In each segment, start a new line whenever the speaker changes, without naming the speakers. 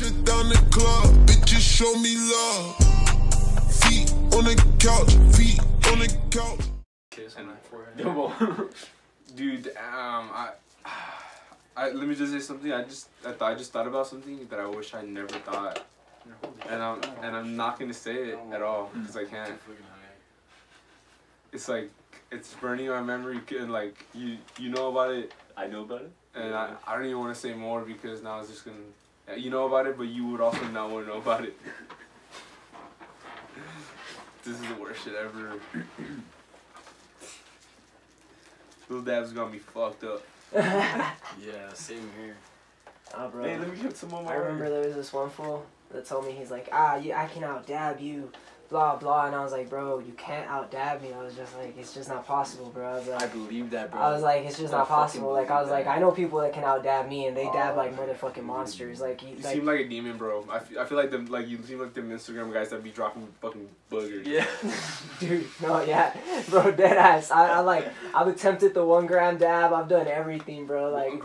shut down the club. Bitches show me love. Feet on the couch, feet on the couch.
Kiss on my forehead. Dude, let me just say something. I just thought about something that I wish I never thought, and I'm not gonna say it at all because I can't. It's like it's burning my memory, and like you know about it.
I know about it,
and I don't even want to say more because now it's just gonna. You know about it, but you would also not want to know about it. This is the worst shit ever. Little Dab's gonna be fucked up.
Yeah, same here.
Oh, bro.
Hey, let me get some more.
I remember there was this one fool that told me, he's like, I can out-dab you, blah, blah. And I was like, bro, you can't out-dab me. I was just like, it's just not possible, bro. I was like,
I believe that, bro.
I was like, it's just not possible. Like, I was like, I know people that can out-dab me, and they dab like motherfucking monsters. Like,
you seem like a demon, bro. I feel like them, like you seem like them Instagram guys that be dropping fucking boogers.
Yeah.
Dude, no, yeah, bro, dead ass. I've attempted the 1 gram dab. I've done everything, bro. Like,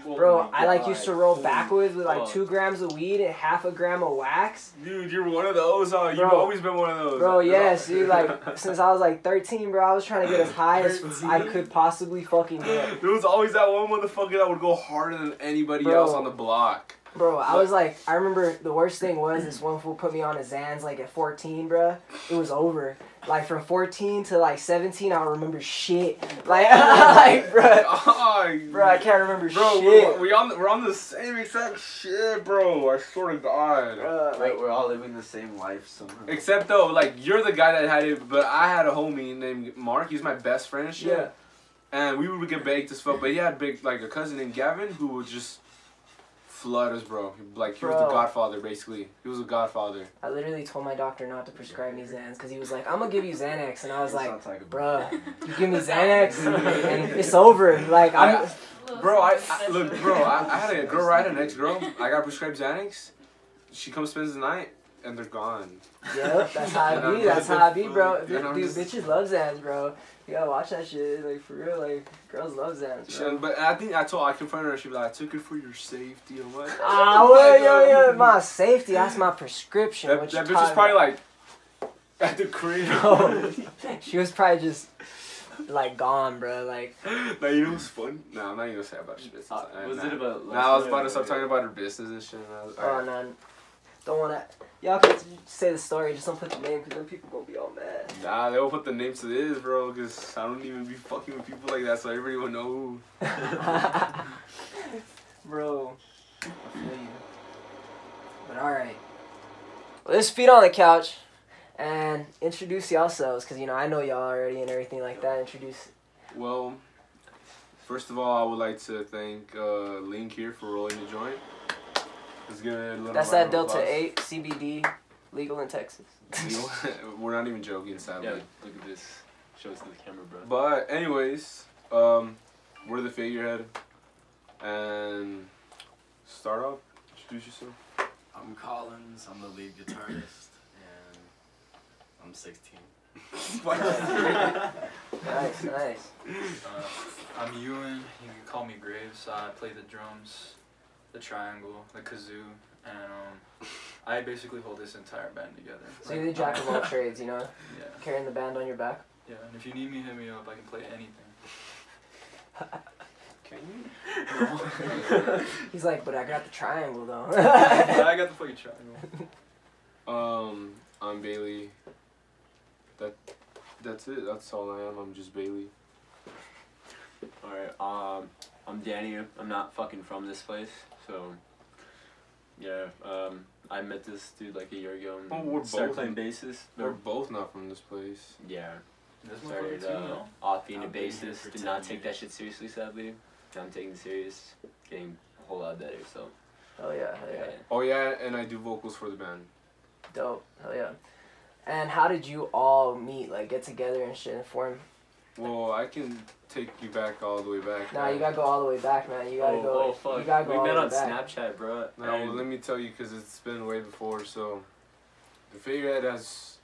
bro, I like used to roll backwards with like 2 grams of weed and half a gram of wax.
Dude, you're one of those, huh? You've always been one of those.
Bro, yes, dude. Like, since I was like 13, bro, I was trying to get as high as I could possibly fucking get.
There was always that one motherfucker that would go harder than anybody else on the block.
Bro, I was like, I remember the worst thing was this one fool put me on a Xans like at 14, bro. It was over. Like from 14 to like 17, I don't remember shit. Like, bro, I can't remember shit.
We're on the same exact shit, bro. I swear to God.
Like, we're all living the same life somehow.
Except though, like you're the guy that had it, but I had a homie named Mark. He's my best friend and shit.
Yeah.
And we would get baked as fuck, but he had like a cousin named Gavin who would just flood us, bro. Like, he was the godfather, basically. He was a godfather.
I literally told my doctor not to prescribe me Xans because he was like, I'm going to give you Xanax. And I was like, bro, you give me Xanax and it's over. Like, I
had a girl, right? An ex-girl. I got prescribed Xanax. She comes, spends the night, and they're gone.
Yep, that's how I be. That's how I be, bro. Dude, bitches love Xans, bro. You gotta watch that shit, like, for real, like, girls love Xans, bro.
But I think I confronted her, she was like, I took it for your safety, and what?
Well, my safety, that's my prescription.
That bitch is probably, like, at the crib.
No, she was probably just, like, gone, bro, like.
Like, you know what's fun? No, I'm not even gonna say about shit.
Was it about...
I was about to start talking about her business and shit.
Oh, no. Don't wanna... Y'all can say the story, just don't put the name, because then people gonna be all mad.
Nah, they will put the name to this, bro, because I don't even be fucking with people like that, so everybody will know who.
Bro, I feel you. But alright. Well, this is Feet on the Couch, and introduce yourselves, because, you know, I know y'all already and everything like that. Introduce.
Well, first of all, I would like to thank Link here for rolling the joint. Let's give it a little
That's that Delta 8 CBD, legal in Texas.
We're not even joking, sadly.
Yeah, look at this. Show us to the camera, bro.
But anyways, we're the Figurehead, and start off. Introduce yourself.
I'm Collins. I'm the lead guitarist, and I'm 16.
Nice.
I'm Ewan. You can call me Graves. I play the drums, the triangle, the kazoo, and I basically hold this entire band together.
So you're the jack of all trades, you know?
Yeah.
Carrying the band on your back?
Yeah, and if you need me, hit me up. I can play anything.
Can you?
No.
He's like, but I got the triangle though.
I got the fucking triangle.
I'm Bailey. That's it. That's all I am. I'm just Bailey.
Alright, I'm Danny. I'm not fucking from this place, so yeah. I met this dude like a year ago and started playing bassist.
We're both not from this place.
Yeah.
This
Started off being a bassist. Did not take that shit seriously, sadly. Now I'm taking it serious, getting a whole lot better. So.
Oh yeah, hell yeah.
Oh yeah, and I do vocals for the band.
Dope, hell yeah. And how did you all meet, like get together and shit and form?
Well, I can take you back all the way back.
Nah, you gotta go all the way back, man. You gotta go.
Oh fuck.
You gotta go
we
all
met
the
on
way back.
Snapchat, bro.
No, well, let me tell you, because it's been way before. So, the Figurehead has.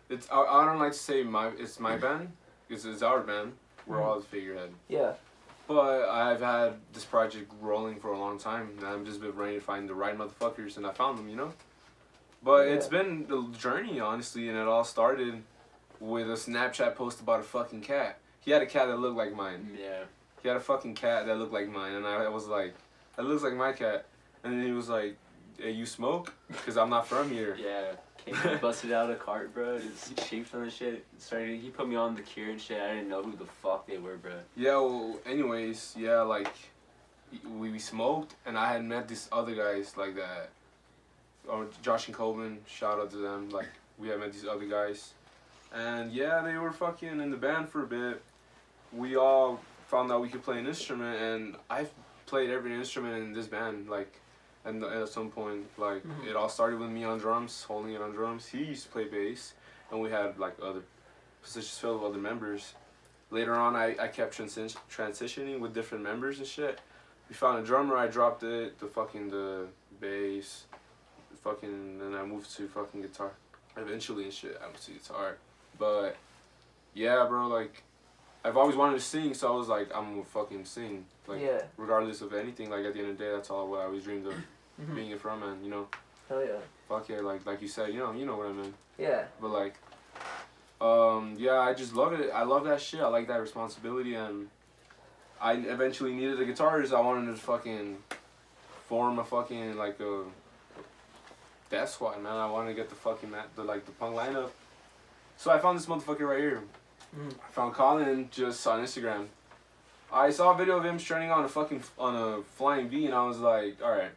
It's I don't like to say it's my band, because it's our band. We're all the Figurehead.
Yeah.
But I've had this project rolling for a long time, and I've just been ready to find the right motherfuckers, and I found them, you know? But it's been the journey, honestly, and it all started with a Snapchat post about a fucking cat. He had a cat that looked like mine.
Yeah.
He had a fucking cat that looked like mine, and I was like, that looks like my cat. And then he was like, hey, you smoke? Because I'm not from here.
Yeah. Came busted out a cart, bro. Just shaped on the shit. He put me on the Cure and shit. I didn't know who the fuck they were, bro.
Yeah, well, anyways, yeah, like, we smoked, and I had met these other guys like that. Josh and Coleman, shout out to them. Like, we had met these other guys. And yeah, they were fucking in the band for a bit. We all found out we could play an instrument, and I've played every instrument in this band, like, and at some point, like, it all started with me on drums, holding it on drums. He used to play bass, and we had, like, other positions filled with other members. Later on, I kept transitioning with different members and shit. We found a drummer, I dropped it, the bass, and I moved to fucking guitar. Eventually and shit, I moved to guitar. But, yeah, bro, like, I've always wanted to sing, so I was like, I'm gonna fucking sing. Like, regardless of anything, like, at the end of the day, that's all what I always dreamed of. Being a frontman, you know.
Hell yeah.
Fuck yeah, like you said, you know what I mean.
Yeah.
But like, yeah, I just love it. I love that shit. I like that responsibility, and I eventually needed a guitarist. I wanted to fucking form a fucking like a death squad, man. I wanted to get the fucking the punk lineup. So I found this motherfucker right here. I found Colin just on Instagram. I saw a video of him stranding on a flying V, and I was like, all right.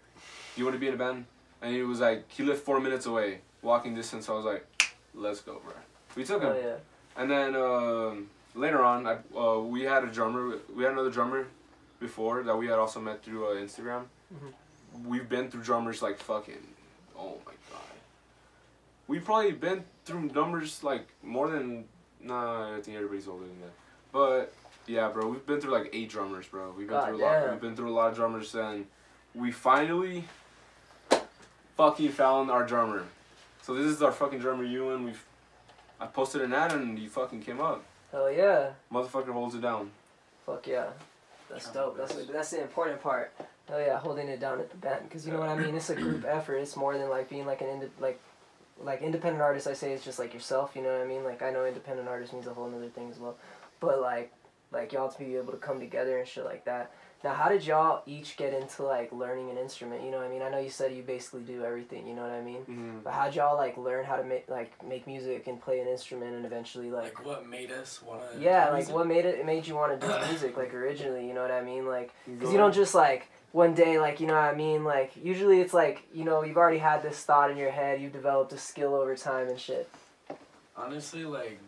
You want to be in a band? And he was like, he lived 4 minutes away, walking distance. So I was like, let's go, bro. We took him.
Yeah.
And then later on, we had another drummer before that we had also met through Instagram. We've been through drummers like fucking, oh my god. We've probably been through numbers like more than, nah, I think everybody's older than that. But yeah, bro, we've been through like 8 drummers, bro. We've been through a lot. We've been through a lot of drummers, and we finally fucking found our drummer. So this is our fucking drummer, Ewan. I posted an ad and he fucking came up.
Hell yeah.
Motherfucker holds it down.
Fuck yeah. That's dope. That's the important part. Hell yeah, holding it down at the band. Because you know what I mean? It's a group effort. It's more than like being like an independent artist. I say it's just like yourself. You know what I mean? Like I know independent artist means a whole other thing as well. But like y'all to be able to come together and shit like that. Now, how did y'all each get into, like, learning an instrument, you know what I mean? I know you said you basically do everything, you know what I mean? But how'd y'all, like, learn how to make music and play an instrument and eventually, like...
Like, what made us want to
do music? What made you want to do music, like, originally, you know what I mean? Like, because you don't just, like, one day, like, you know what I mean? Like, usually it's, like, you know, you've already had this thought in your head, you've developed a skill over time and shit.
Honestly, like,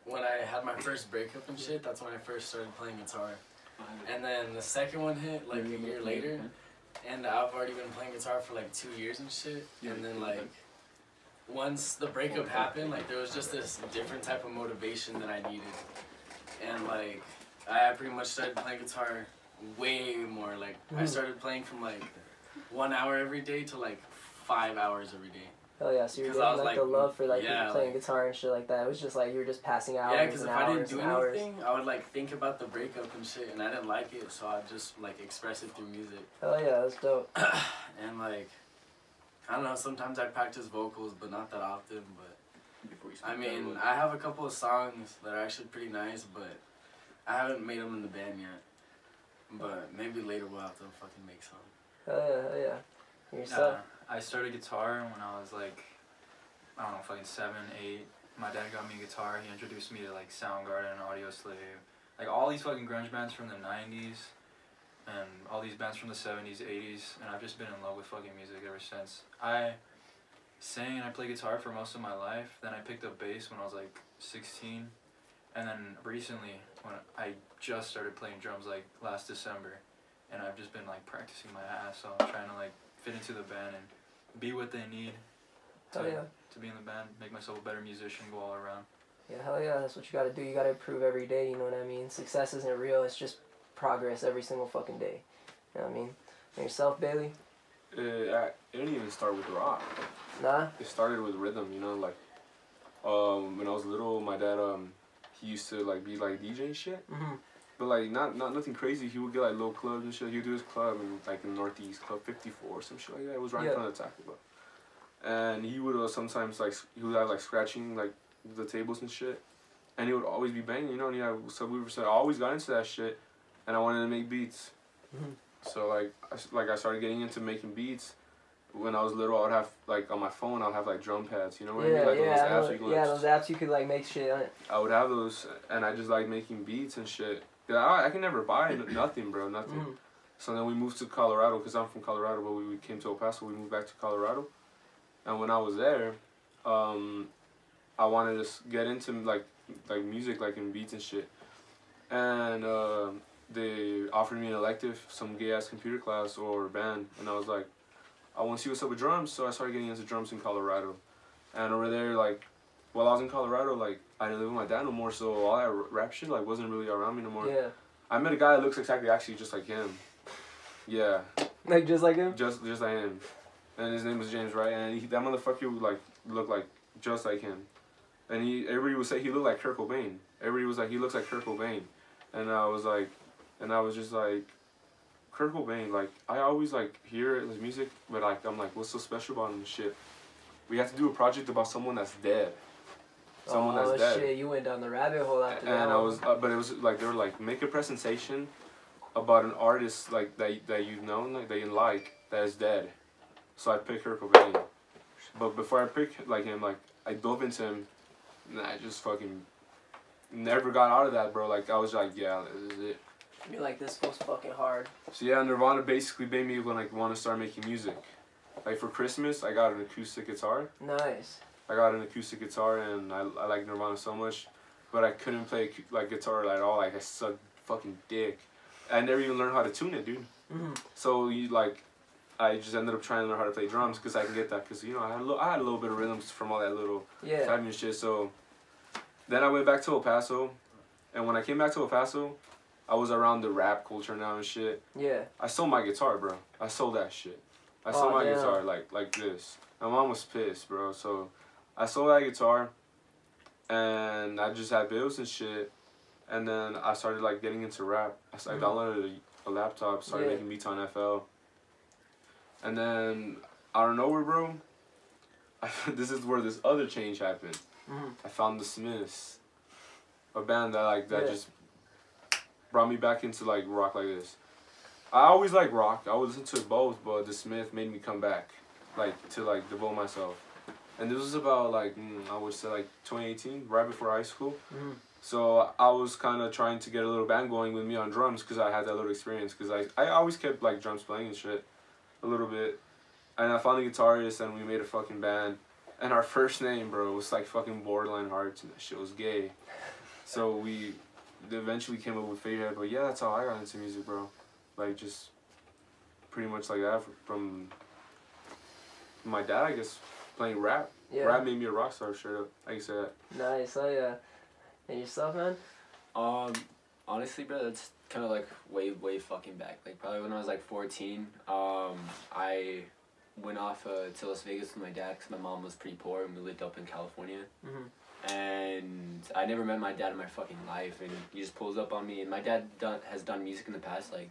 when I had my first breakup and shit, that's when I first started playing guitar. And then the second one hit like a year later, and I've already been playing guitar for like 2 years and shit. And then like once the breakup happened, like there was just this different type of motivation that I needed. And like I pretty much started playing guitar way more. Like I started playing from like 1 hour every day to like 5 hours every day.
Oh yeah, so you're getting like the love for like playing guitar and shit like that. It was just like you were just passing hours.
Yeah, because if I didn't do
hours.
anything, I would like think about the breakup and shit, and I didn't like it, so I'd just like express it through music.
Oh yeah, that's dope.
And like, I don't know, sometimes I practice vocals, but not that often. But I mean, I have a couple of songs that are actually pretty nice, but I haven't made them in the band yet. But maybe later we'll have to fucking make some.
Oh yeah. Yourself?
I started guitar when I was like, I don't know, fucking 7, 8. My dad got me a guitar. He introduced me to like Soundgarden, Audio Slave, like all these fucking grunge bands from the 90s, and all these bands from the 70s, 80s, and I've just been in love with fucking music ever since. I sang and I played guitar for most of my life. Then I picked up bass when I was like 16, and then recently when I just started playing drums like last December, and I've just been like practicing my ass off, trying to like fit into the band and be what they need to be in the band, make myself a better musician, go all around.
Yeah, hell yeah, that's what you gotta do. You gotta improve every day, you know what I mean? Success isn't real, it's just progress every single fucking day. You know what I mean? And yourself, Bailey?
It didn't even start with rock.
Nah?
It started with rhythm, you know, like, when I was little, my dad, he used to, like, be, like, DJ and shit. But like not nothing crazy. He would get like little clubs and shit. He would do his club in like in Northeast, Club 54 or some shit like that. It was right in front of the Taco Bell. And he would sometimes like he would have like scratching like the tables and shit. And he would always be banging, you know. And he had subwoofers. So I always got into that shit, and I wanted to make beats. So like I started getting into making beats. When I was little, I would have like on my phone, I'd have like drum pads. You know what I mean? Like
those apps you could like make shit on it.
I would have those, and I just like making beats and shit. I can never buy nothing, bro, nothing. So then we moved to Colorado, because I'm from Colorado, but we came to El Paso. We moved back to Colorado. And when I was there, I wanted to get into like music, like in beats and shit. And they offered me an elective, some gay-ass computer class or band. And I was like, I want to see what's up with drums. So I started getting into drums in Colorado. And over there, like, while I was in Colorado, like, I didn't live with my dad no more, so all that rap shit, like, wasn't really around me no more.
Yeah.
I met a guy that looks actually just like him. Yeah.
Like, just like him?
Just like him. And his name was James, right? And that motherfucker would, like, look like, just like him. And everybody would say he looked like Kurt Cobain. Everybody was like, he looks like Kurt Cobain. And I was just like, Kurt Cobain, like, I always, like, hear his music, but, like, I'm like, what's so special about him and shit? We have to do a project about someone that's dead. Someone that's dead.
Oh shit, you went down the rabbit hole after that.
And I was, but it was like, they were like, make a presentation about an artist, like, that you've known, like, that you like, that is dead. So I picked Kurt Cobain. But before I picked, like, him, like, I dove into him, and I just fucking never got out of that, bro. Like, I was like, yeah, this is it.
You're like, this was fucking hard.
So yeah, Nirvana basically made me want to start making music. Like, for Christmas, I got an acoustic guitar.
Nice.
I got an acoustic guitar, and I like Nirvana so much, but I couldn't play like guitar at all. Like, I sucked fucking dick. I never even learned how to tune it, dude. So I just ended up trying to learn how to play drums because I can get that. Because you know I had a little bit of rhythms from all that little typing shit. So then I went back to El Paso, and when I came back to El Paso, I was around the rap culture now and shit.
Yeah.
I sold my guitar, bro. I sold that shit. I sold my guitar like this. My mom was pissed, bro. So I sold that guitar, and I just had bills and shit, and then I started like getting into rap. I downloaded a laptop, started making beats on FL, and then out of nowhere, bro, this is where this other change happened. I found the Smiths, a band that just brought me back into like rock like this. I always like rock. I would listen to both, but the Smith made me come back, like to like devote myself. And this was about like, I would say like 2018, right before high school. So I was kind of trying to get a little band going with me on drums because I had that little experience. Because I always kept like drums playing and shit a little bit. And I found a guitarist and we made a fucking band. And our first name, bro, was like fucking Borderline Hearts and that shit was gay. So we eventually came up with Figurehead. But yeah, that's how I got into music, bro. Like just pretty much like that from my dad, I guess. Playing rap. Yeah. Rap made me a rock star, straight up. I can say that.
Nice, oh yeah. And yourself, man?
Honestly, bro, that's kind of like way fucking back. Like probably when I was like 14, I went off to Las Vegas with my dad because my mom was pretty poor and we lived up in California. And I never met my dad in my fucking life, and he just pulls up on me. And my dad has done music in the past, like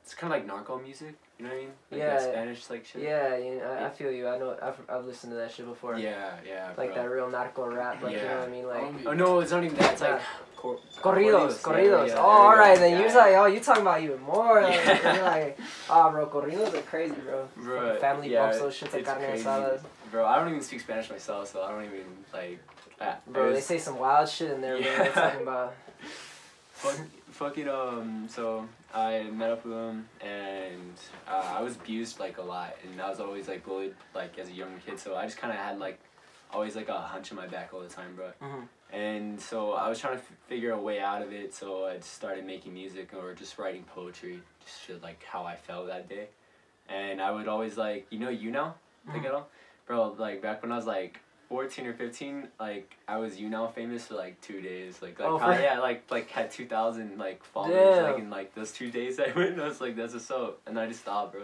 it's kind of like narco music, you know what I mean? Like that Spanish like shit.
Yeah, you know, I feel you. I know. I've listened to that shit before.
Yeah,
like
bro.
that real narco rap, like you know what I mean, like.
Oh no, it's not even that. It's like
corridos.
Yeah,
oh, all right, then you're like, oh, you talking about even more. Like, you're like, oh, bro, corridos are crazy, bro. Family bumps those shits like carne asadas.
Bro, I don't even speak Spanish myself, so I don't even like.
Bro, they say some wild shit in there, bro. They're talking about.
So I met up with him, and I was abused like a lot, and I was always like bullied like as a young kid, so I just kind of had like always like a hunch in my back all the time, bro. And so I was trying to figure a way out of it, so I just started making music or just writing poetry, just shit like how I felt that day. And I would always like, you know, like at all? Bro, like back when I was like 14 or 15, like I was famous for like 2 days, like had 2,000 like followers like in like those 2 days I went, and I was like, that's what's up, and I just stopped, bro.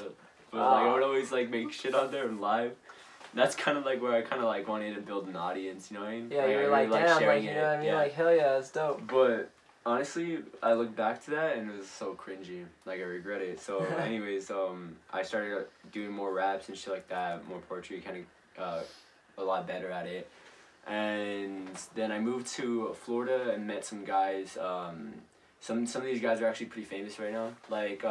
But like I would always like make shit on there and live, that's kind of like where I kind of like wanted to build an audience, you know what I mean?
Yeah,
like,
you were
I
like,
really
damn,
sharing
like, you know what I mean?
yeah.
Like, hell yeah, it's dope.
But honestly, I look back to that and it was so cringy. Like, I regret it. So, anyways, I started doing more raps and shit like that, more poetry, kind of a lot better at it. And then I moved to Florida and met some guys. Some of these guys are actually pretty famous right now. Like,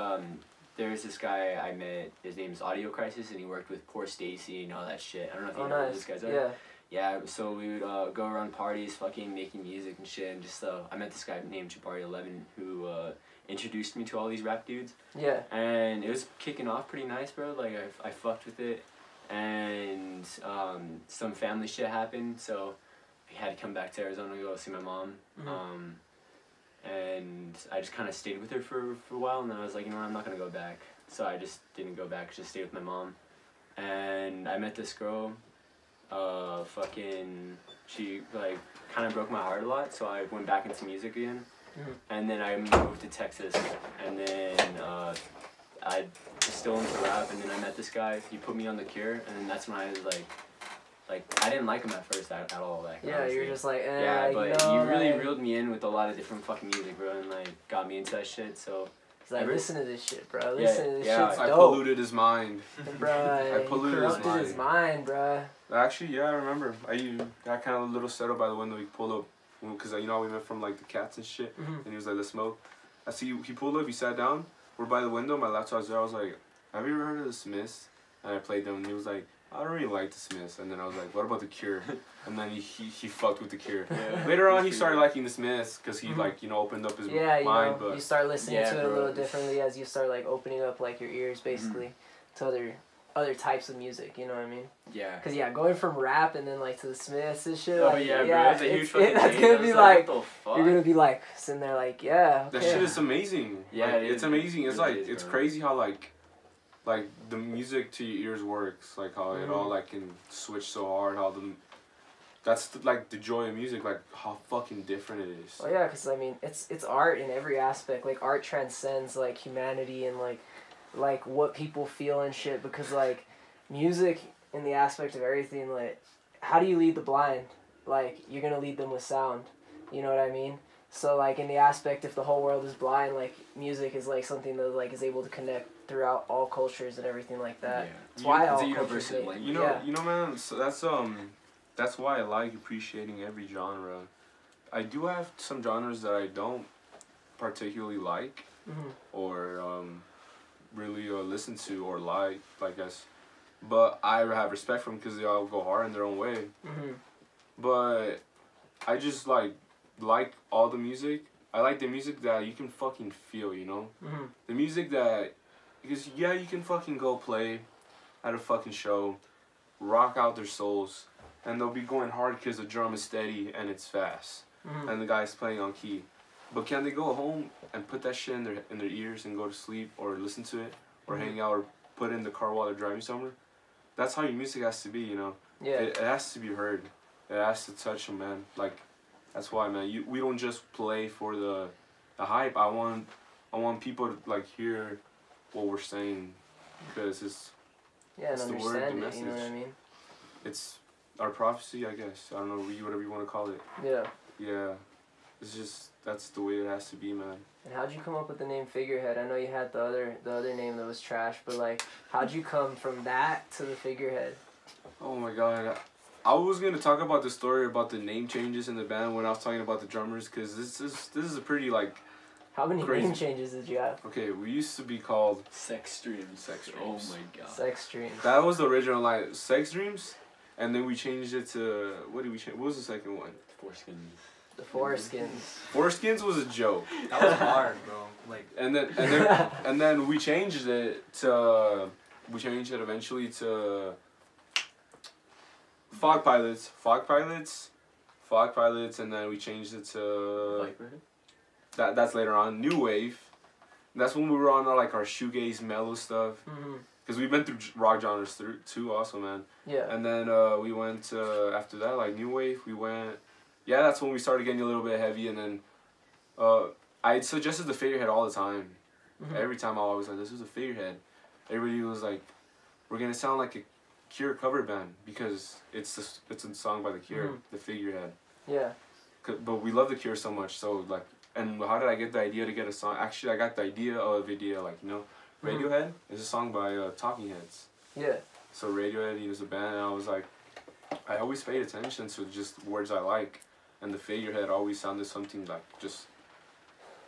there's this guy I met, his name's Audio Crisis, and he worked with Poor Stacy and all that shit. I don't know if you know who these guys are.
Yeah.
Yeah, so we would go around parties, fucking making music and shit, and just, I met this guy named Jabari11 who introduced me to all these rap dudes.
Yeah.
And it was kicking off pretty nice, bro. Like, I fucked with it. And some family shit happened, so I had to come back to Arizona to go see my mom.
Mm-hmm.
And I just kind of stayed with her for a while, and then I was like, you know what, I'm not going to go back. So I just didn't go back, just stayed with my mom. And I met this girl, she, like, kind of broke my heart a lot, so I went back into music again.
Mm-hmm.
And then I moved to Texas, and then I was still into rap, and then I met this guy, he put me on The Cure, and then that's when I was like, I didn't like him at first at all. Like,
Yeah,
honestly.
you're just like,
yeah, but
you know,
he really
like,
reeled me in with a lot of different fucking music, bro, and like got me into that shit. So
he's like,
Every-
listen to this shit, bro. Listen to this
yeah,
shit's
I
dope.
polluted his mind.
Bruh,
I polluted his
corrupted his mind, bruh.
Actually, yeah, I remember. I got kind of a little settled by the window. He pulled up, because you know we met from like the cats and shit,
Mm-hmm.
and he was like, let's smoke. I see he pulled up, he sat down, we're by the window, my laptop was there, I was like, have you ever heard of the Smiths? And I played them, and he was like, I don't really like the Smiths. And then I was like, what about the Cure? And then he fucked with the Cure.
Yeah.
Later on, he started liking the Smiths, because he like, you know, opened up his
Yeah, you
mind,
know,
but
you start listening
Yeah,
to it a
bro.
little differently as you start like opening up like your ears basically to other types of music. You know what I mean?
yeah.
Cause yeah, going from rap and then like to the Smiths and shit.
Oh
like,
yeah, bro, that's a huge fucking
that's
change.
gonna
I was
be like
what the fuck?
you're gonna be like sitting there like yeah.
that
Okay.
shit is amazing.
Yeah,
like,
it
it's
is.
amazing. It's
It
like,
is,
it's
bro.
crazy how like the music to your ears works, like how it all like can switch so hard, how that's like the joy of music, like how fucking different it is.
Oh yeah, cause I mean it's art in every aspect. Like art transcends like humanity and like what people feel and shit. Because like music in the aspect of everything, like how do you lead the blind? Like you're gonna lead them with sound. You know what I mean? So like in the aspect, if the whole world is blind, like music is like something that like is able to connect throughout all cultures and everything like that.
Yeah.
That's why
It's
all
a
cultures
universal
make-
language.
You know, man. So that's why I like appreciating every genre. I do have some genres that I don't particularly like,
Mhm.
or really listen to or like, I guess. But I have respect for them because they all go hard in their own way.
Mhm.
But I just like all the music. I like the music that you can fucking feel, you know?
Mhm.
The music that, because yeah, you can fucking go play at a fucking show, rock out their souls, and they'll be going hard because the drum is steady and it's fast,
Mhm.
and the guy's playing on key. But can they go home and put that shit in their ears and go to sleep, or listen to it, or hang out, or put it in the car while they're driving somewhere? That's how your music has to be, you know?
Yeah.
It has to be heard. It has to touch them, man. Like, that's why, man. We don't just play for the hype. I want people to like hear what we're saying, because
Yeah, and
It's the word,
understand
the
it. You know what I
message.
mean?
it's our prophecy, I guess. I don't know, whatever you want to call it.
Yeah.
Yeah, it's just that's the way it has to be, man.
And how'd you come up with the name Figurehead? I know you had the other name that was trash, but like, how'd you come from that to the Figurehead?
Oh my god. I was gonna talk about the story about the name changes in the band when I was talking about the drummers, because this is a pretty like,
How many
Crazy.
name changes did you have?
okay, we used to be called
Sex Dreams.
Sex
Oh
Dreams.
my god.
Sex Dreams.
That was the original line, Sex Dreams, and then we changed it to, what did we change? What was the second one?
Foreskins.
The Foreskins.
Foreskins was a joke,
That was hard, bro. Like,
and then we changed it eventually to Fog Pilots, and then we changed it to that's later on, New Wave. That's when we were on like our shoegaze mellow stuff.
Mhm.
Because we've been through rock genres too also, man.
Yeah.
And then we went, after that, like New Wave, yeah, that's when we started getting a little bit heavy. And then I suggested the Figurehead all the time.
Mhm.
Every time I was like, this is a Figurehead. Everybody was like, we're going to sound like a Cure cover band because it's a song by the Cure, The Figurehead.
Yeah.
But we love the Cure so much, so like, and how did I get the idea to get a song? Actually, I got the idea of a video, like, you know, Radiohead is a song by Talking Heads.
Yeah.
So Radiohead, he was a band, and I was like, I always paid attention to just words I like, and the Figurehead always sounded something like just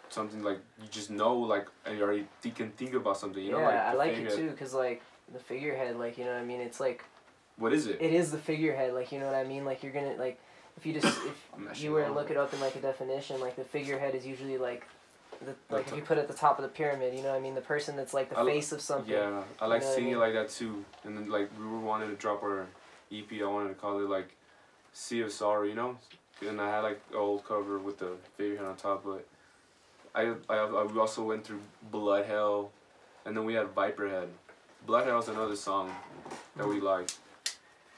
something like you just know, like, and you already can think about something, you know, like
I like
Figurehead.
it too, cause like the Figurehead, like, you know what I mean, it's like.
What is it?
It is the Figurehead, like, you know what I mean, like you're gonna like if you just if you were to look it up in like a definition, like the Figurehead is usually like if you put it at the top of the pyramid, you know what I mean, the person that's like the face of something.
Yeah, I like seeing it
I mean?
like that too, and then like we were wanting to drop our EP, I wanted to call it like Sea of Sorrow, you know, and I had like an old cover with the Figurehead on top, but we also went through Blood Hell, and then we had Viperhead. Blood Hell is another song that we like.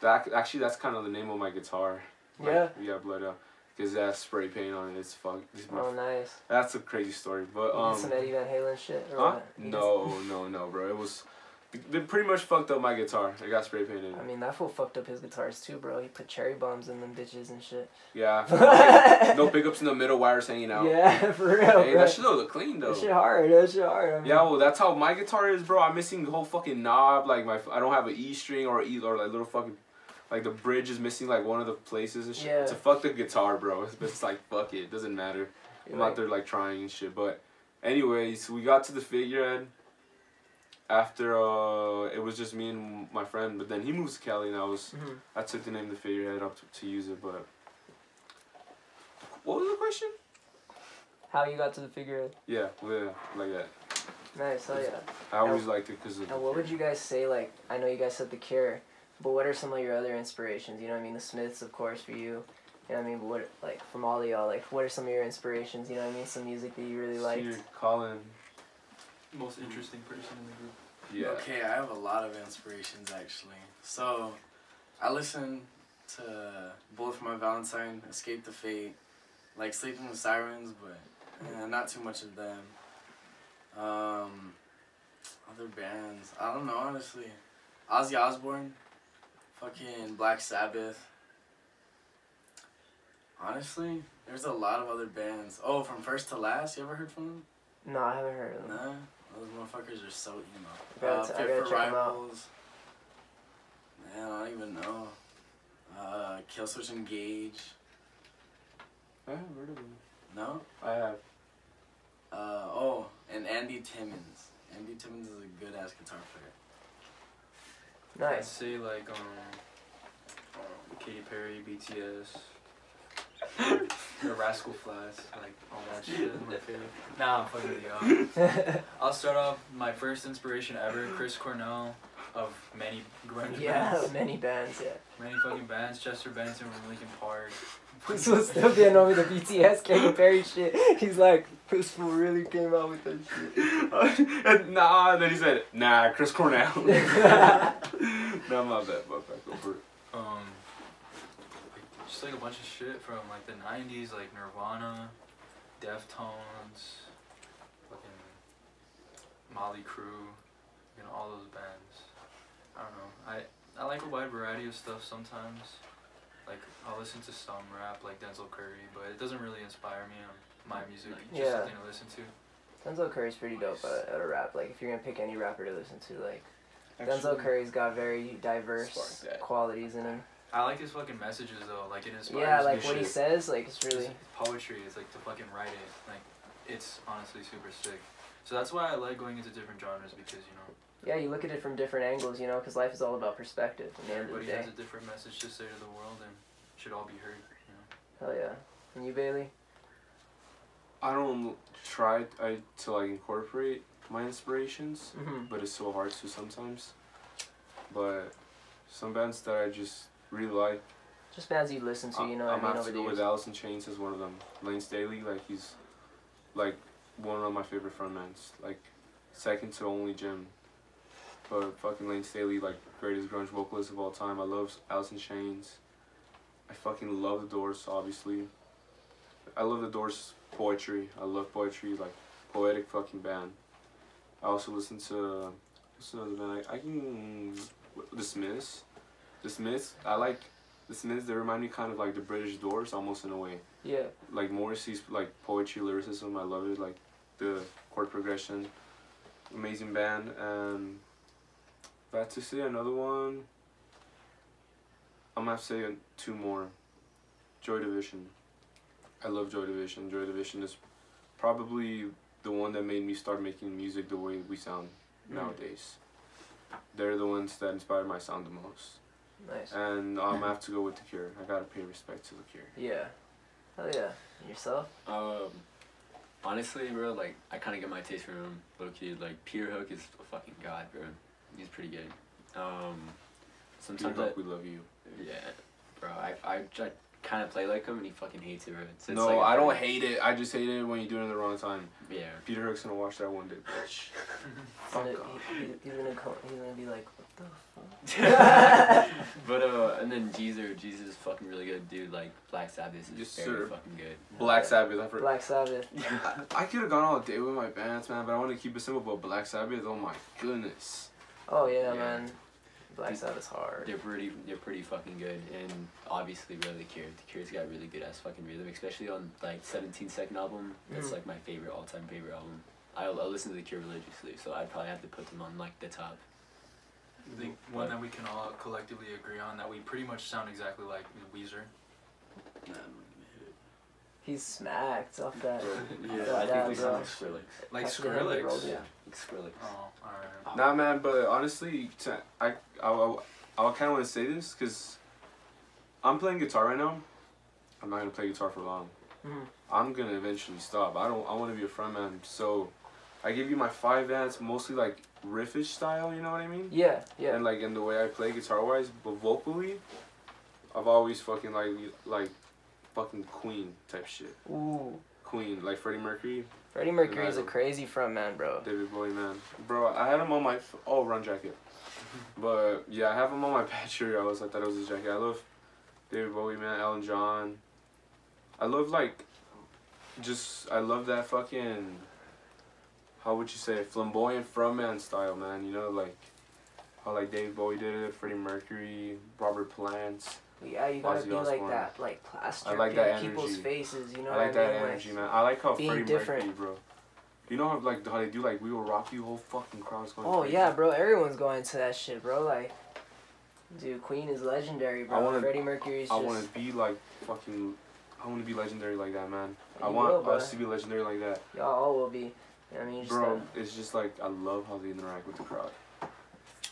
Actually, that's kind of the name of my guitar. Like,
Yeah.
Blood Hell, because that spray paint on it. It's fuck.
Oh, nice.
That's a crazy story, but
You did some Eddie Van Halen shit. Or
huh?
what?
No, bro. It was. They pretty much fucked up my guitar. It got spray painted.
I mean, that fool fucked up his guitars too, bro. He put cherry bombs in them bitches and shit.
Yeah. No pickups in the middle, wires hanging out.
Yeah, for real.
Hey,
bro.
that shit look clean though.
That shit hard. That shit hard. I mean,
Yeah, well, that's how my guitar is, bro. I'm missing the whole fucking knob. Like I don't have an E string or like little fucking, like the bridge is missing like one of the places and shit.
Yeah.
To fuck the guitar, bro. It's like fuck it. It doesn't matter. I'm
like,
out there like trying and shit. But anyways, we got to the Figurehead. After it was just me and my friend, but then he moved to Cali, and I took the name The Figurehead up to use it. But what was the question?
How you got to the Figurehead?
Yeah, like that.
Nice. Oh yeah.
I always liked it because of.
And what would you guys say? Like, I know you guys said The Cure, but what are some of your other inspirations? You know what I mean? The Smiths, of course, for you. You know what I mean? But what, like, from all of y'all, like, what are some of your inspirations? You know what I mean? Some music that you really liked.
Colin.
Most interesting person in the group.
Yeah.
Okay, I have a lot of inspirations actually. So, I listen to both My Valentine, Escape the Fate, like Sleeping with Sirens, but not too much of them. Other bands, I don't know honestly. Ozzy Osbourne, fucking Black Sabbath. Honestly, there's a lot of other bands. Oh, From First to Last, you ever heard from them?
No, I haven't heard of them.
Nah. Those motherfuckers are so emo.
I gotta
Fit
check
for
'em out.
Rivals. Man, I don't even know. Killswitch Engage.
I haven't heard of him.
No?
I have.
And Andy Timmons. Andy Timmons is a good ass guitar player.
I'd
Nice.
say like Katy Perry, BTS, the Rascal Flatts, like all that shit is my favorite. Nah, I'm fucking with you. I'll start off my first inspiration ever, Chris Cornell of many grunge
Yeah,
bands.
many bands, yeah.
Many fucking bands, Chester Bennington from Linkin Park.
This was still getting over the BTS Katy Perry shit. He's like, this fool really came out with that shit.
Nah, then he said, nah, Chris Cornell. No, I'm not that, but go for it.
Just like a bunch of shit from like the 90s, like Nirvana, Deftones, fucking Motley Crue, you know, all those bands. I don't know. I like a wide variety of stuff sometimes. Like I'll listen to some rap like Denzel Curry, but it doesn't really inspire me on my music. It's just
Yeah.
something to listen to.
Denzel Curry's pretty dope at a rap. Like, if you're gonna pick any rapper to listen to, like, Denzel Curry's got very diverse
Spark that.
qualities in him.
I like his fucking messages though. Like it inspires
Yeah,
me.
like what he
shit.
says, like, it's really.
It's poetry. It's like to fucking write it. Like it's honestly super sick. So that's why I like going into different genres because you know.
Yeah, you look at it from different angles, you know, because life is all about perspective at the end of the
Everybody
day.
has a different message to say to the world and should all be heard, you know.
Hell yeah. And you, Bailey?
I don't try to like incorporate my inspirations,
Mm-hmm.
but it's so hard to sometimes. But some bands that I just really like.
Just bands you listen to, you know what I
I'm
mean,
have
over
to
the
go
years.
with Allison Chains as one of them. Lane Staley, like he's like one of my favorite frontmans. Like second to only Jim. But fucking Lane Staley, like greatest grunge vocalist of all time. I love Allison Chains. I fucking love the Doors, obviously. I love the Doors poetry. I love poetry, like poetic fucking band. I also listen to what's another band? I can The Smiths. The Smiths, I like the Smiths. They remind me kind of like the British Doors, almost in a way.
Yeah.
Like Morrissey's like poetry, lyricism. I love it. Like the chord progression. Amazing band. And if I had to say another one, I'm gonna have to say two more. Joy Division. I love Joy Division. Joy Division is probably the one that made me start making music the way we sound nowadays. They're the ones that inspired my sound the most.
Nice.
And I'm gonna have to go with The Cure. I gotta pay respect to The Cure.
Yeah. Hell yeah. And yourself?
Honestly, bro, like, I kind of get my taste from him, low-key. Like, Peter Hook is a fucking god, bro. He's pretty good. Sometimes
Peter Hook, we love you.
Yeah, bro, I kind of play like him, and he fucking hates it, bro. It's
No,
like
I don't hate it. I just hate it when you do it in the wrong time.
Yeah.
Peter Hook's gonna watch that one day, bitch. Fuck off.
He's gonna be like, what the fuck?
But and then Jesus is fucking really good, dude. Like Black Sabbath is
Yes,
very
sir.
fucking good.
Black Sabbath. I forgot.
Black Sabbath.
I could have gone all day with my bands, man, but I want to keep it simple. But Black Sabbath, oh my goodness.
Oh yeah,
Yeah.
man. Black Sabbath's hard.
They're pretty fucking good, and obviously, bro, The Cure's got really good ass fucking rhythm, especially on like 17-second album. That's like my all-time favorite album. I listen to The Cure religiously, so I'd probably have to put them on like the top.
I think one that we can all collectively agree on that we pretty much sound exactly like Weezer.
He's smacked off that.
Yeah, I think we sound like Skrillex.
Like
That's the
Skrillex?
road,
Yeah, like Skrillex.
Oh, alright.
Nah, man, but honestly, I kind of want to say this because I'm playing guitar right now. I'm not gonna play guitar for long. I'm gonna eventually stop. I want to be a frontman. So I give you my 5 bands, mostly like riffish style. You know what I mean?
Yeah, yeah.
And like in the way I play guitar wise, but vocally, I've always fucking like fucking Queen type shit.
Ooh.
Queen, like Freddie Mercury.
Freddie Mercury's a crazy frontman, bro.
David Bowie, man. Bro, I had him on my Run jacket. But yeah, I have him on my patch. I thought it was his jacket. I love David Bowie, man. Elton John. I love I love that fucking, how would you say, flamboyant frontman style, man. You know, like how like David Bowie did it, Freddie Mercury, Robert Plant.
Yeah, you gotta
Ozzy
be like
Osbourne.
that, like plaster
I like that
people's
energy.
faces. You know
I
what
like that
mean?
energy, man. I like how
being
Freddie
different.
Mercury, bro. You know how they do We Will Rock You, whole fucking crowd's going
Oh
crazy.
yeah, bro. Everyone's going to that shit, bro. Like, dude, Queen is legendary, bro. Freddie Mercury's just.
I want to be like fucking. I want to be legendary like that, man.
You
I want
will,
us to be legendary like that.
Y'all all will be. You know what I mean? Just
Bro, it's just like I love how they interact with the crowd.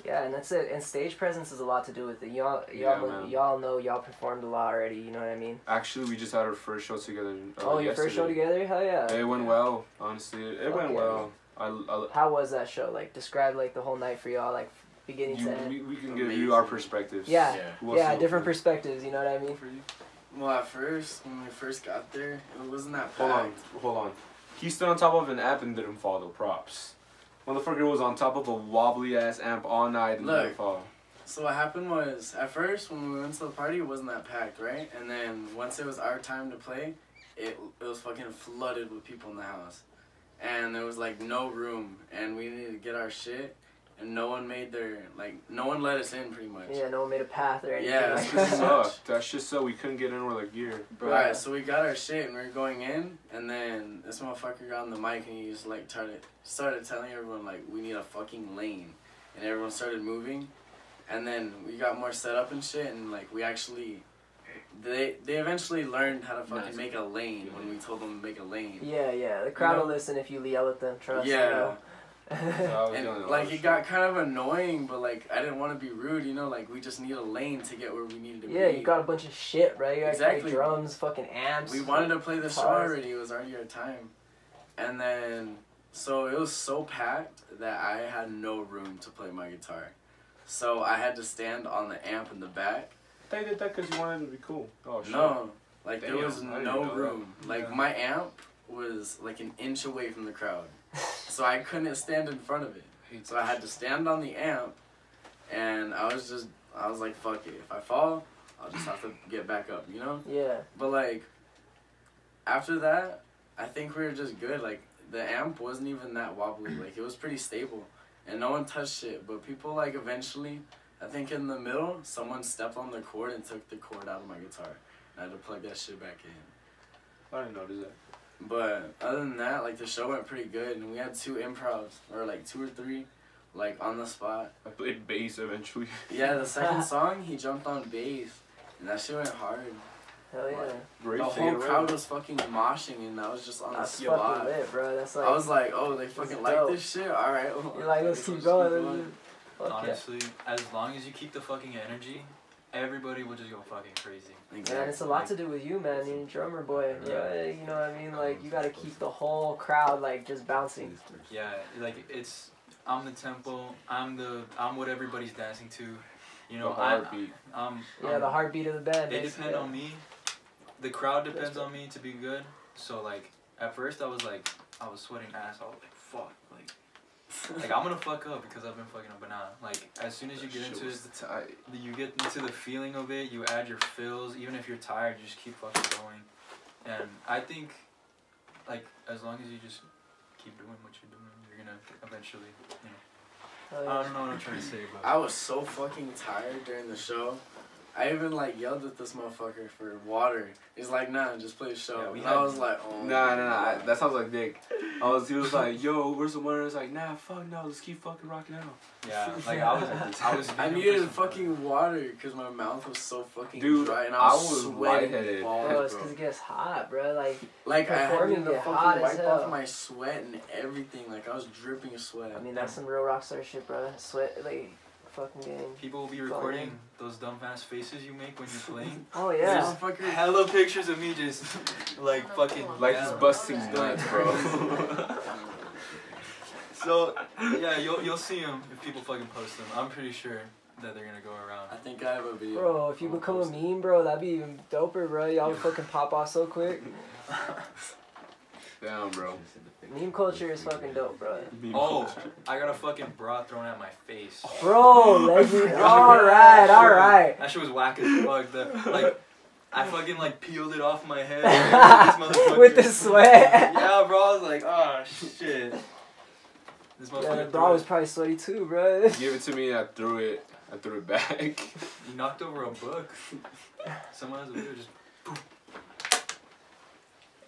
yeah, and that's it. And stage presence is a lot to do with it.
Yeah, man.
Y'all know y'all performed a lot already. You know what I mean?
Actually, we just had our first show together.
Your first show together? Hell yeah.
It went well, honestly. It went
yeah.
well.
How was that show? Like, describe like the whole night for y'all, like beginning to end.
We can give you our perspectives.
Yeah,
Who wants
yeah,
to go
different
first?
perspectives. You know what I mean?
Well, at first, when we first got there, it wasn't that packed.
Hold on. He stood on top of an amp and didn't fall. Though props. Motherfucker was on top of a wobbly ass amp all night and didn't fall.
So what happened was, at first, when we went to the party, it wasn't that packed, right? And then once it was our time to play, it was fucking flooded with people in the house. And there was like no room, and we needed to get our shit, and no one let us in pretty much.
Yeah, no one made a path or anything.
Yeah,
like
that's
that.
Sucked. That shit sucked. We couldn't get in with like gear.
Right, so we got our shit and we were going in, and then this motherfucker got on the mic and he just like started telling everyone like we need a fucking lane, and everyone started moving, and then we got more set up and shit, and like we actually, they eventually learned how to fucking make a lane when we told them to make a lane.
Yeah, the crowd will listen if you yell at them. Trust me.
Yeah.
So
And like it got kind of annoying, but like I didn't want to be rude, you know. Like we just need a lane to get where we needed to be.
Yeah, you got a bunch of shit, right? You got
Exactly.
drums, fucking amps.
We wanted to play the show
guitars.
already. It was already our time, and then so it was so packed that I had no room to play my guitar, so I had to stand on the amp in the back.
They did that because you wanted to be cool. Oh shit.
No, like there
Damn,
was
I didn't
no
know that.
room. Like my amp was like an inch away from the crowd, so I couldn't stand in front of it. So I had to stand on the amp, and I was like, fuck it. If I fall, I'll just have to get back up, you know?
Yeah.
But like, after that, I think we were just good. Like, the amp wasn't even that wobbly. Like, it was pretty stable, and no one touched it. But people, like, eventually I think in the middle, someone stepped on the cord and took the cord out of my guitar. I had to plug that shit back in.
I didn't notice that.
But other than that, like, the show went pretty good, and we had 2 improvs, or like 2 or 3, like, on the spot.
I played bass eventually.
Yeah, the second song, he jumped on bass, and that shit went hard.
Hell yeah.
Great
The
thing
whole
around.
crowd was fucking moshing, and I was just on the
That's
spot.
fucking lit, bro. That's like.
I was like, oh, they fucking like
dope.
this shit? Alright. Well,
You're like, let's keep going. Fuck yeah.
Honestly, as long as you keep the fucking energy, everybody will just go fucking crazy.
Exactly.
Man, it's a lot to do with you, man. You're a drummer boy. Yeah. You know what I mean? Like, you gotta keep the whole crowd, like, just bouncing.
Yeah, like it's I'm the tempo. I'm what everybody's dancing to. You know,
The heartbeat.
Yeah, the heartbeat of the band.
They depend on me. The crowd depends on me to be good. So like at first I was sweating ass. I was like, fuck, like I'm gonna fuck up because I've been fucking up, but nah. Like as soon as you get into it, you get into the feeling of it. You add your fills. Even if you're tired, you just keep fucking going. And I think, like as long as you just keep doing what you're doing, you're gonna eventually, you know. I don't know what I'm trying to say, but
I was so fucking tired during the show. I even like yelled at this motherfucker for water. He's like, nah, just play the show.
Yeah,
I was like, oh.
Nah. That sounds like Dick. He was like, yo, where's the water? I was like, nah, fuck no, let's keep fucking rocking out.
yeah, like I was.
I needed fucking water because my mouth was so fucking
Dude,
dry and
I
I was
was
sweating
lightheaded.
balls,
Bro, it's
bro.
because it gets hot, bro.
Like I had
performing
to
get hot
fucking
as
wipe
hell.
off my sweat and everything. Like I was dripping sweat.
I mean, that's some real rockstar shit, bro. Sweat, like, fucking game.
People will be recording those dumb ass faces you make when you're playing.
Oh, yeah.
Motherfucker.
Hella pictures of me just like fucking
Like
yeah.
just busting nuts, bro.
So yeah, you'll see them if people fucking post them. I'm pretty sure that they're gonna go around.
I think I have a video.
Bro, if you become a meme, bro, that'd be even doper, bro. Y'all would fucking pop off so quick.
Damn, bro.
Meme culture is fucking dope, bro.
Oh, I got a fucking bra thrown at my face.
Bro, legend. Alright.
That shit was whack as fuck. Like, I fucking like peeled it off my head. Like, this
With the
motherfucker-
sweat.
Yeah, bro. I was like, oh shit. This
Yeah,
motherfucker.
the bra was probably sweaty too, bro.
Give it to me, I threw it back.
You knocked over a book. Someone has a video just.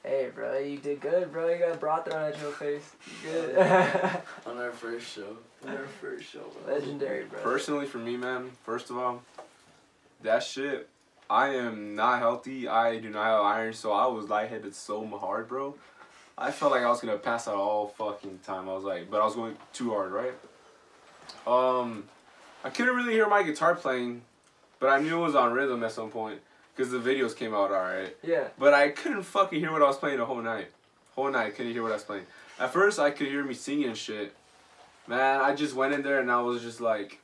Hey, bro, you did good, bro. You got a bra thrown at your face. You good.
On our first show.
Legendary, bro.
Personally, for me, man, first of all, that shit, I am not healthy. I do not have iron, so I was lightheaded so hard, bro. I felt like I was gonna pass out all fucking time. I was like, but I was going too hard, right? I couldn't really hear my guitar playing, but I knew it was on rhythm at some point because the videos came out alright.
Yeah.
But I couldn't fucking hear what I was playing the whole night. I couldn't hear what I was playing. At first, I could hear me singing and shit. Man, I just went in there and I was just like,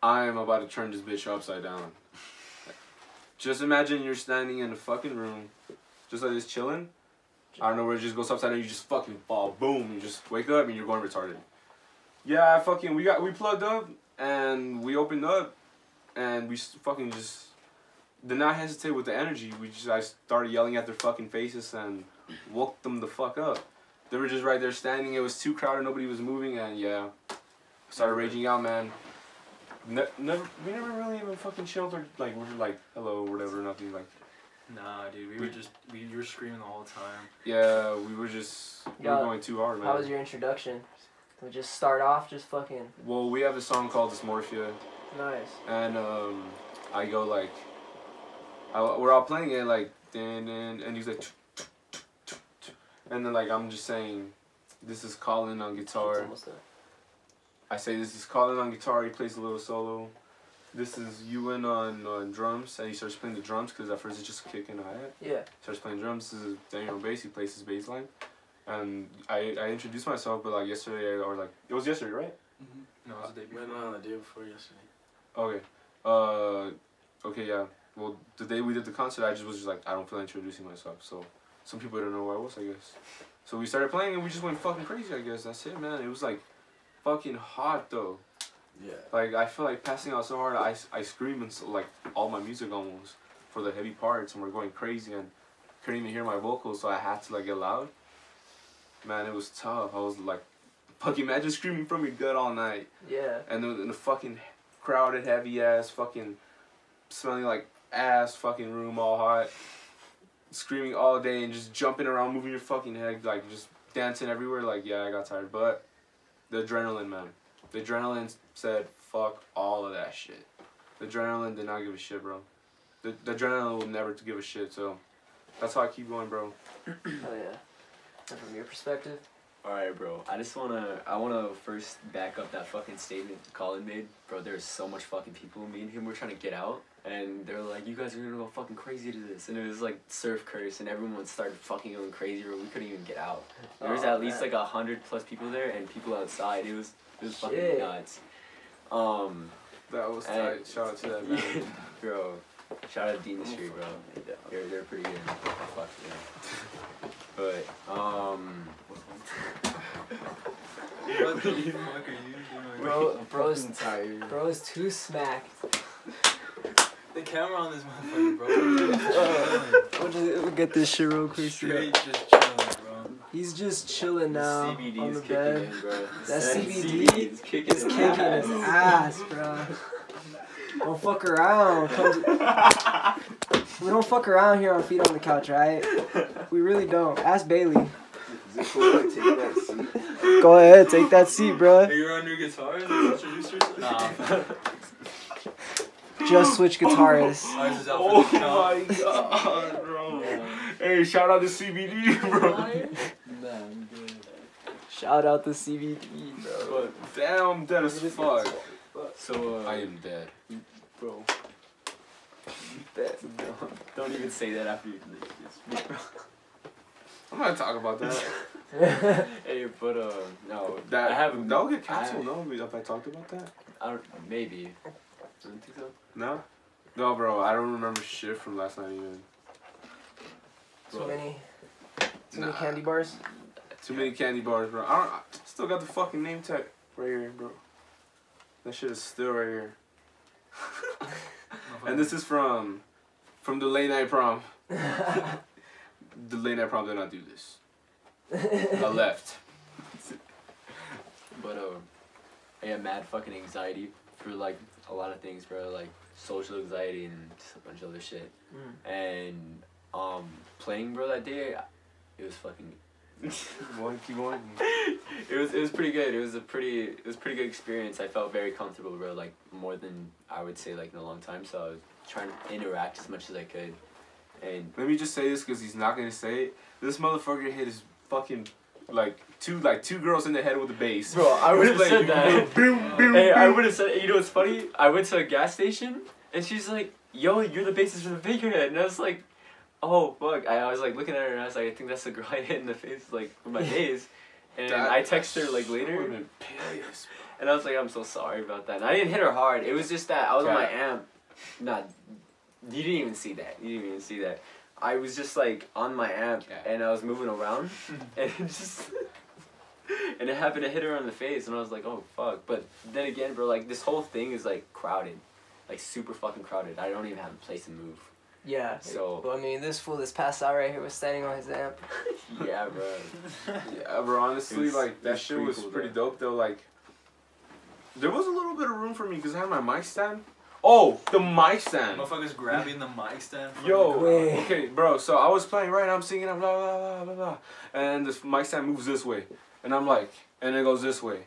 I am about to turn this bitch upside down. Just imagine you're standing in a fucking room, just like this chilling. I don't know where it just goes upside down. You just fucking fall, boom. You just wake up and you're going retarded. Yeah, we plugged up and we opened up and we fucking just did not hesitate with the energy. I started yelling at their fucking faces and woke them the fuck up. They were just right there standing. It was too crowded. Nobody was moving, and yeah, started raging out, man. We never really even fucking chilled or like we were like hello or whatever, nothing like.
Nah, dude, you were screaming the whole time.
Yeah, we were going too hard, man.
How was your introduction? We just start off just fucking.
Well, we have a song called Dysmorphia.
Nice.
And I go like, we're all playing it like, and he's like, and then like I'm just saying, this is Colin on guitar.
It's almost done.
I say this is Colin on guitar. He plays a little solo. This is Ewan on drums, and he starts playing the drums because at first it's just a kick and a hi-hat.
Yeah.
Starts playing drums. This is Daniel on bass. He plays his bass line, and I introduced myself, but like yesterday or like it was yesterday, right?
No, it was the day
Went
before.
on the day before yesterday.
Okay. Okay, yeah. Well, the day we did the concert, I was just like, I don't feel like introducing myself. So, some people didn't know who I was, I guess. So we started playing and we just went fucking crazy, I guess. That's it, man. It was like fucking hot, though.
Yeah.
Like, I feel like passing out so hard, I scream and so, like, all my music almost for the heavy parts, and we're going crazy and couldn't even hear my vocals, so I had to, like, get loud. Man, it was tough. I was like, fucking imagine screaming from your gut all night.
Yeah.
And the fucking crowded, heavy ass, fucking smelling like ass, fucking room all hot, screaming all day and just jumping around, moving your fucking head, like just dancing everywhere. Like, yeah, I got tired, but the adrenaline, man. The adrenaline said, fuck all of that shit. The adrenaline did not give a shit, bro. The adrenaline will never give a shit, so that's how I keep going, bro.
Oh yeah. And from your perspective?
Alright, bro. I wanna first back up that fucking statement Colin made. Bro, there's so much fucking people. Me and him were trying to get out, and they're like, you guys are gonna go fucking crazy to this. And it was like surf curse, and everyone started fucking going crazy, bro. We couldn't even get out. There was at least like 100+ people there, and people outside. It was fucking nuts.
That was tight. Shout out to that, man.
Bro, shout out to Dean Street, bro. They're pretty good. Fuck yeah. But,
What the fuck are you doing?
Bro is too smacked.
The camera on this motherfucker, bro.
We'll just get this shit real quick.
Straight just chilling, bro.
He's just chilling now
CBD
on
is
the
kicking
bed.
in, bro.
That
CBD
is kicking his ass, bro. Don't fuck around. We don't fuck around here on Feet on the Couch, right? We really don't. Ask Bailey.
Is it cool if I take that seat?
Go ahead, take that seat, bro.
Hey, you're on your guitar? Introduce yourself? Nah.
Just switch guitarists.
Oh my god, bro. Hey, shout out to CBD, bro.
Nah, I'm good.
Shout out to CBD, bro.
Damn, I'm dead as fuck.
So,
I am dead.
bro. Don't even say that after you speak, bro.
I'm not talking about that.
Hey, but no,
That
I haven't.
that'll get canceled. No, if I talked about that.
I don't. Maybe. Don't think so.
No, no, bro. I don't remember shit from last night even.
Too many
Nah.
candy bars.
Too many candy bars, bro. I still got the fucking name tag right here, bro. That shit is still right here. And this is from the late night prom. The late night prom did not do this. I left.
But I had mad fucking anxiety for like a lot of things, bro. Like social anxiety and just a bunch of other shit. And playing, bro, that day, it was fucking.
Keep going.
It was pretty good. It was pretty good experience. I felt very comfortable, bro. Like more than I would say like in a long time. So I was trying to interact as much as I could. And
Let me just say this because he's not gonna say it. This motherfucker hit his fucking like two girls in the head with a bass.
bro, I would have said that.
Boom, boom,
Hey, I
boom.
would have said. You know what's funny? I went to a gas station and she's like, "Yo, you're the bassist for the Figurehead," and I was like, "Oh fuck!" I was like looking at her and I was like, "I think that's the girl I hit in the face like with my bass." And I texted her like later, and I was like, "I'm so sorry about that." And I didn't hit her hard. It was just that I was on my amp. Nah, you didn't even see that. You didn't even see that. I was just like on my amp and I was moving around, and it just. And it happened to hit her on the face, and I was like, "Oh fuck!" But then again, bro, like this whole thing is like crowded, like super fucking crowded. I don't even have a place to move.
Yeah.
So.
Well, I mean, this fool that's passed out right here was standing on his amp.
Yeah, bro.
Yeah, bro. Honestly,
was-
like
it
that
was
shit
pretty
was
cool,
pretty
bro.
dope though. Like, there was a little bit of room for me because I had my mic stand. Oh, the mic stand.
Motherfuckers grabbing the mic stand. From
Yo,
the
Wait.
okay, bro. So I was playing right. I'm singing. I'm blah blah blah blah blah, and this mic stand moves this way, and I'm like, and it goes this way,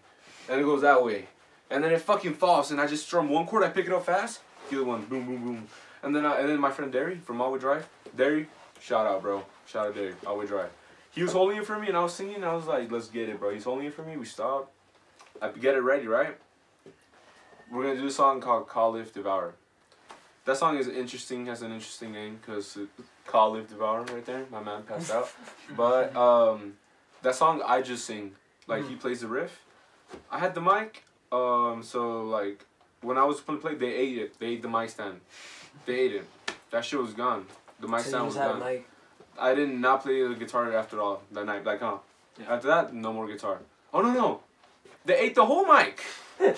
and it goes that way, and then it fucking falls, and I just strum one chord. I pick it up fast, the other one, boom boom boom, and then my friend Derry from All Way Drive, Derry, shout out, bro, shout out Derry, All Way Drive. He was holding it for me, and I was singing. And I was like, let's get it, bro. He's holding it for me. We stopped. I get it ready, right? We're gonna do a song called "Call Live Devour." That song is interesting, has an interesting name, because Call Live Devour right there, my man passed out. But that song I just sing, like he plays the riff. I had the mic, so like when I was gonna play, they ate it. They ate the mic stand. They ate it. That shit was gone. The mic
So
stand
you
was
just had
gone.
like.
I did not play the guitar after all that night. Like, huh?
Yeah.
After that, no more guitar. Oh no. They ate the whole mic.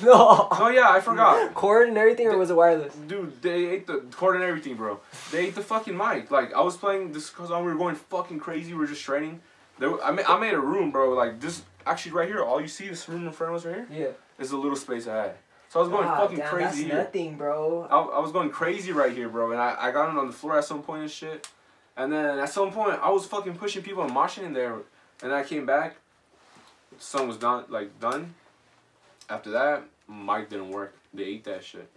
No.
Oh yeah, I forgot.
Cord and everything, or was it wireless?
Dude, they ate the cord and everything, bro. They ate the fucking mic. Like, I was playing this song, we were going fucking crazy. We were just training. I made a room, bro. Like, this, actually right here, all you see, this room in front of us right here,
Yeah.
is a little space I had. So I was going
God,
fucking
damn,
crazy
that's
here.
nothing, bro.
I was going crazy right here, bro. And I got on the floor at some point and shit. And then at some point, I was fucking pushing people and moshing in there. And then I came back. The song was done. After that, mic didn't work. They ate that shit.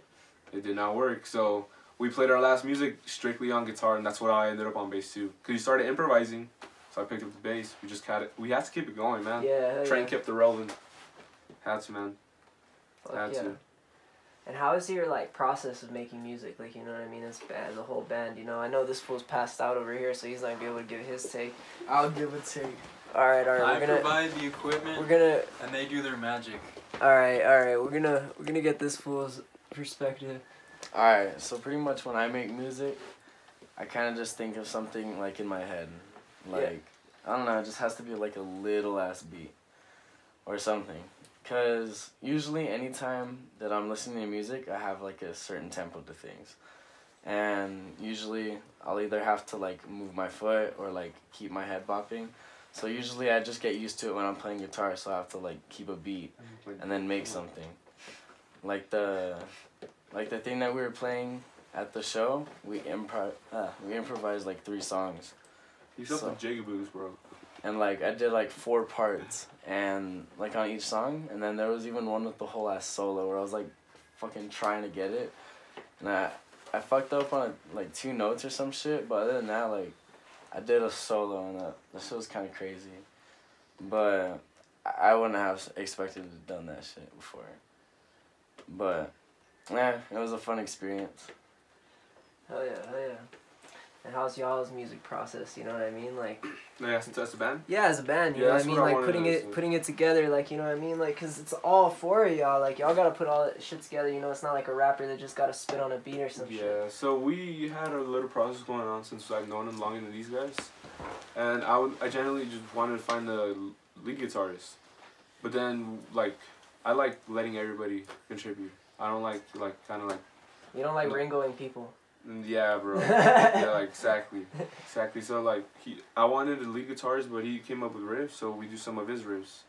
It did not work. So we played our last music strictly on guitar, and that's what I ended up on bass too. Cause he started improvising, so I picked up the bass. We just had it. We had to keep it going, man.
Yeah.
Train kept it rolling. Had to, man.
Fuck
Had
yeah.
to.
And how is your like process of making music? Like, you know what I mean? As a whole band, you know. I know this fool's passed out over here, so he's not gonna be able to give his take.
I'll give it to you.
All right.
I provide the equipment. And they do their magic.
All right. We're gonna get this fool's perspective.
Alright, so pretty much when I make music, I kind of just think of something like in my head. Like, I don't know, it just has to be like a little ass beat or something. Because usually anytime that I'm listening to music, I have like a certain tempo to things. And usually I'll either have to like move my foot or like keep my head bopping. So usually I just get used to it when I'm playing guitar, so I have to like keep a beat and then make something. Like the thing that we were playing at the show, we improvised like 3 songs.
You up with jigaboos, bro.
And like I did like 4 parts and like on each song, and then there was even one with the whole ass solo where I was like fucking trying to get it. And I fucked up on like 2 notes or some shit, but other than that, like I did a solo and that shit was kind of crazy. But I wouldn't have expected to have done that shit before. But yeah, it was a fun experience.
Hell yeah. And how's y'all's music process? You know what I mean? Like,
Yeah, since that's a band.
yeah, as a band, you know what I mean? Like putting it together, like, you know what I mean? Like, cause it's all 4 of y'all. Like, y'all gotta put all that shit together. You know, it's not like a rapper that just gotta spit on a beat or some shit.
Yeah, so we had a little process going on since I've known him longer than these guys, and I generally just wanted to find the lead guitarist, but then like I like letting everybody contribute. I don't like kind of like.
You don't like Ringoing people.
Yeah, bro. Yeah, like exactly. So like I wanted a lead guitarist, but he came up with riffs, so we do some of his riffs,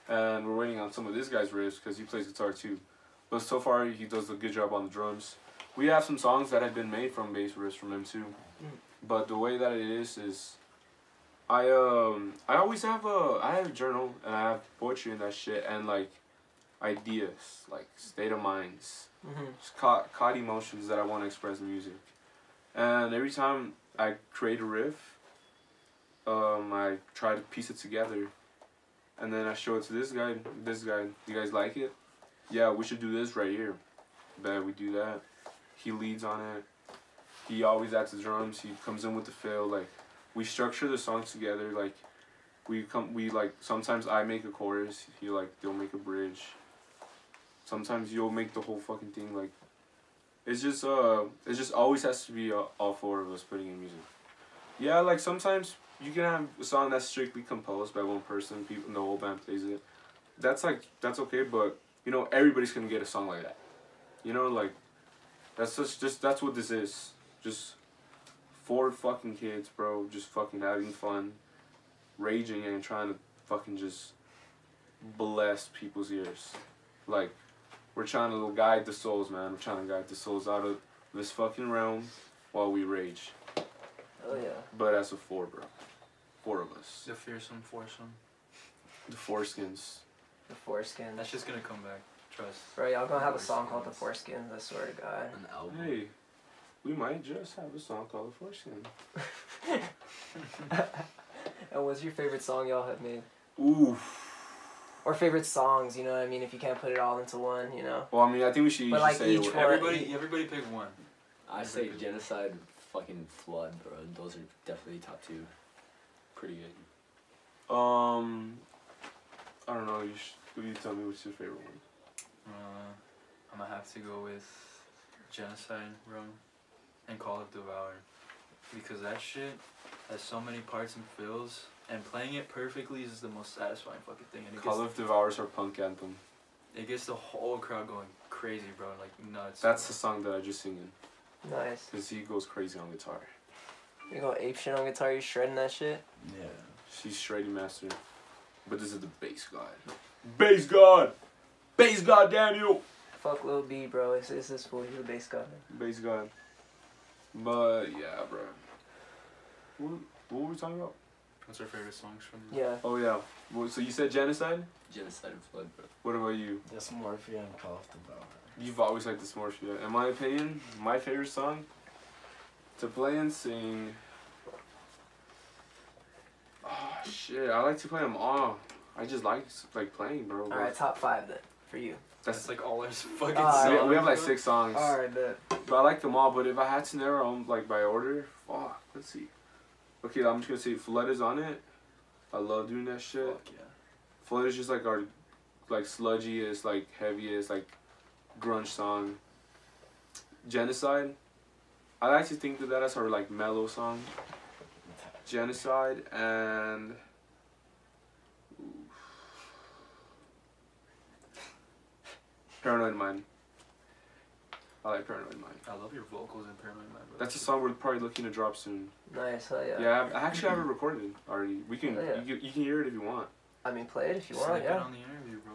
and we're waiting on some of this guy's riffs because he plays guitar too. But so far he does a good job on the drums. We have some songs that have been made from bass riffs from him too, but the way that it is I always have a journal and I have poetry and that shit and like ideas, like state of minds. Just caught emotions that I want to express in music, and every time I create a riff, I try to piece it together, and then I show it to this guy. You guys like it? Yeah, we should do this right here. Bet we do that. He leads on it. He always adds the drums. He comes in with the fill. Like we structure the songs together. Like we like sometimes I make a chorus. They'll make a bridge. Sometimes you'll make the whole fucking thing. Like it just always has to be all 4 of us putting in music. Yeah, like sometimes you can have a song that's strictly composed by one person. People in the whole band plays it. That's okay, but you know everybody's gonna get a song like that. You know, like that's that's what this is. Just 4 fucking kids, bro, just fucking having fun, raging and trying to fucking just bless people's ears. Like we're trying to guide the souls, man. We're trying to guide the souls out of this fucking realm while we rage.
Oh yeah.
But as a 4, bro. 4 of us.
The fearsome foursome.
The foreskins.
The Foreskins.
That's just gonna come back. Trust.
Bro, y'all gonna have a song called The Foreskins, I swear to God.
An album.
Hey, we might just have a song called The Foreskin.
And what's your favorite song y'all have made?
Oof.
Or favorite songs, you know what I mean? If you can't put it all into one, you know?
Well, I mean, I think we should
But like
say
each
it.
one-
Everybody pick one.
I say Genocide, fucking Flood, bro. Those are definitely top 2. Pretty good.
I don't know. You tell me what's your favorite one.
I'm gonna have to go with Genocide, bro, and Call of Devour, because that shit has so many parts and fills, and playing it perfectly is the most satisfying fucking thing. And
Call of Devour's our punk anthem.
It gets the whole crowd going crazy, bro, like nuts.
That's the song that I just sing in.
Nice.
Because he goes crazy on guitar.
You go ape shit on guitar, you shredding that shit?
Yeah.
She's shredding master. But this is the bass god. Bass god! Bass god, Daniel!
Fuck Lil B, bro. It's this fool. He's a bass god.
Bass god. But yeah, bro. What were we talking about?
What's our favorite songs from?
Yeah.
Oh yeah. Well, so you said Genocide?
Genocide and Flood, bro.
What about you?
Dysmorphia and Call of the Bow.
You've always liked Dysmorphia. In my opinion, my favorite song to play and sing. Oh shit! I like to play them all. I just like playing, bro.
All right, top 5 then for you.
That's like all our fucking
Alright.
songs.
We have like 6 songs.
All right, bet.
But I like them all. But if I had to narrow them like by order, fuck. Let's see. Okay, I'm just gonna say Flood is on it. I love doing that shit.
Fuck yeah.
Flood is just like our like sludgiest, like heaviest, like grunge song. Genocide. I like to think that as our like mellow song. Genocide and Paranoid Mind. I like Paranoid Mind.
I love your vocals in Paranoid Mind, bro.
That's a song we're probably looking to drop soon.
Nice, hell yeah.
Yeah, I actually have it recorded already. We can
Oh, yeah.
you can hear it if you want.
I mean, play it if you
Snip
want,
it
yeah.
on the interview, bro.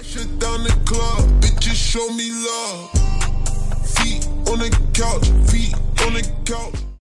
Shut down the club, bitches show me love. Feet on the couch,